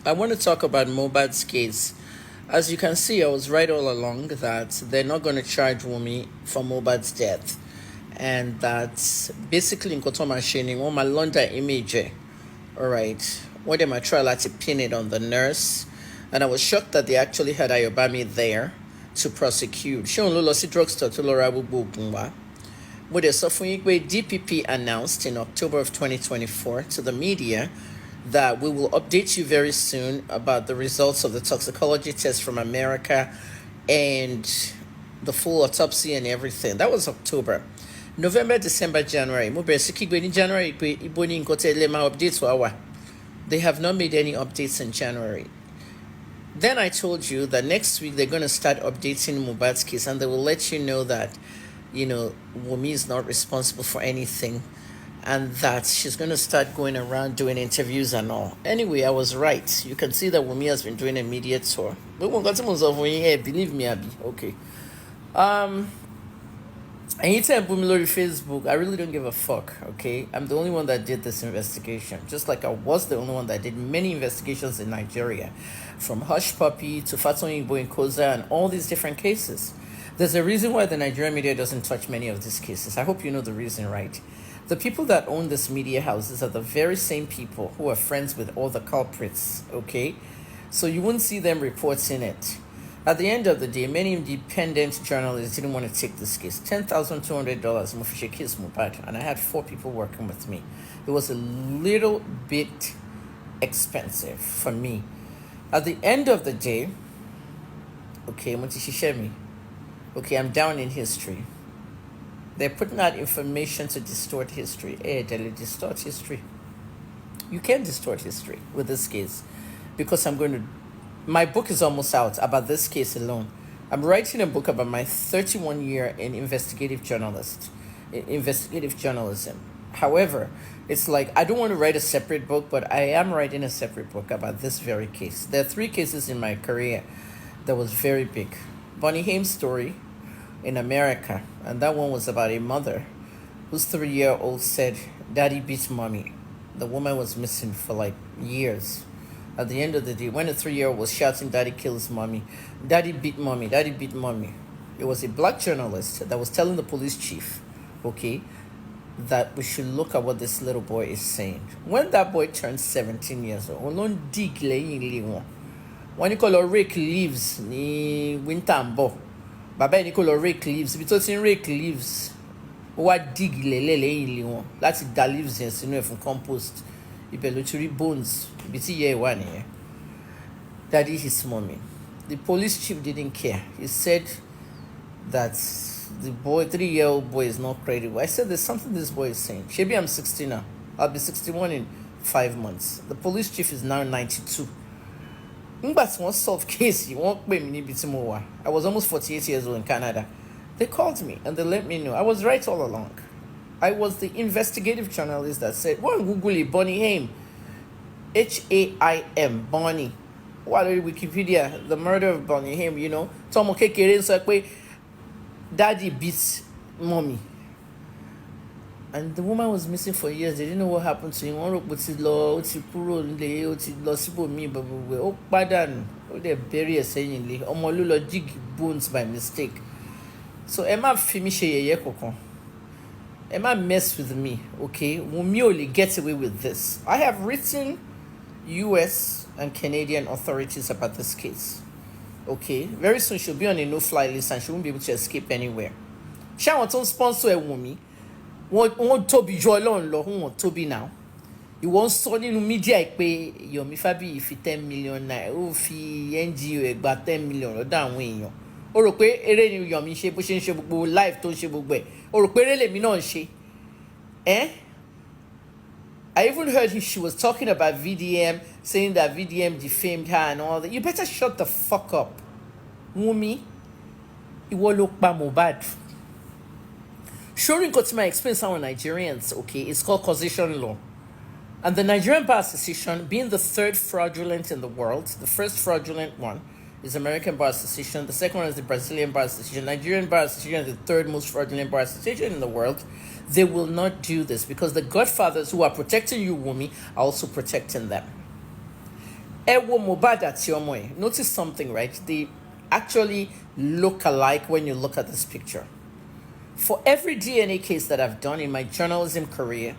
I want to talk about Mohbad's case. As you can see, I was right all along that they're not going to charge Wumi for Mohbad's death. And that basically in Kotoma Shini, one my London image. All right. What they might try to pin it on the nurse. And I was shocked that they actually had Ayobami there to prosecute. She only lost the drugstore to Laura Bugwa. With a suffering DPP announced in October of 2024 to the media that we will update you very soon about the results of the toxicology test from America and the full autopsy and everything. That was October. November, December, January. January, they have not made any updates in January. Then I told you that next week they're going to start updating Mohbad's case and they will let you know that, Wumi is not responsible for anything and that she's going to start going around doing interviews and all. Anyway, I was right. You can see that Wumi has been doing a media tour. Believe me, Abby. Okay. And you tell Bumilori Facebook, I really don't give a fuck, okay? I'm the only one that did this investigation. Just like I was the only one that did many investigations in Nigeria. From Hush Puppy to Faton Igbo in Koza and all these different cases. There's a reason why the Nigerian media doesn't touch many of these cases. I hope you know the reason, right? The people that own these media houses are the very same people who are friends with all the culprits, okay? So you wouldn't see them reporting it. At the end of the day, many independent journalists didn't want to take this case. $10,200 Mufishe case Mohbad, and I had 4 people working with me. It was a little bit expensive for me. At the end of the day, okay, I'm down in history. They're putting out information to distort history. They'll distort history. You can't distort history with this case because my book is almost out about this case alone. I'm writing a book about my 31 year in investigative journalism. However, it's like I don't want to write a separate book, but I am writing a separate book about this very case. There are 3 cases in my career that was very big. Bonnie Haim's story in America, and that one was about a mother whose 3-year-old said, "Daddy beat mommy." The woman was missing for like years. At the end of the day, when a 3-year-old was shouting, "Daddy kills mommy, daddy beat mommy, daddy beat mommy," it was a black journalist that was telling the police chief, okay, that we should look at what this little boy is saying. When that boy turned 17 years old, when you call rake leaves, ni winter baba ni call rake leaves, because in rake leaves, what dig let's da leaves in from compost. Ibeluturi bones, Daddy his mommy. The police chief didn't care. He said that the 3-year-old boy is not credible. I said there's something this boy is saying. Maybe I'm 60 now. I'll be 61 in 5 months. The police chief is now 92. That's one solved case. You won't pay me bit more. I was almost 48 years old in Canada. They called me and they let me know. I was right all along. I was the investigative journalist that said, "Go and Google it, Bonnie Haim. Haim, Bonnie. What are Wikipedia? The murder of Bonnie Haim, Tom Okekere said, Daddy beats mommy." And the woman was missing for years. They didn't know what happened to him. One rope with his law, they bury a saying, Omolulo jig bones by mistake. So Emma finish Emma mess with me, okay? Wumi only gets away with this. I have written US and Canadian authorities about this case, okay? Very soon she'll be on a no-fly list and she won't be able to escape anywhere. She wants to sponsor a Wumi. Won't Toby joy long, won't Toby now. You won't sell in media pay your mifabi if 10 million naira, if NGO about 10 million or down way. Or a quay, a new yomi shape, pushing shape, life to shape way. Or a query let me know she. I even heard she was talking about VDM, saying that VDM defamed her and all that. You better shut the fuck up. Wumi, it will look by Mohbad. Showing got my explains how Nigerians, okay, it's called causation law. And the Nigerian Bar Association, being the 3rd fraudulent in the world, the first fraudulent one is American Bar Association, the second one is the Brazilian Bar Association. Nigerian Bar Association is the 3rd most fraudulent bar association in the world. They will not do this because the godfathers who are protecting you, Wumi, are also protecting them. Ewo Mohbad àti ọmọ ẹ̀. Notice something, right? They actually look alike when you look at this picture. For every DNA case that I've done in my journalism career,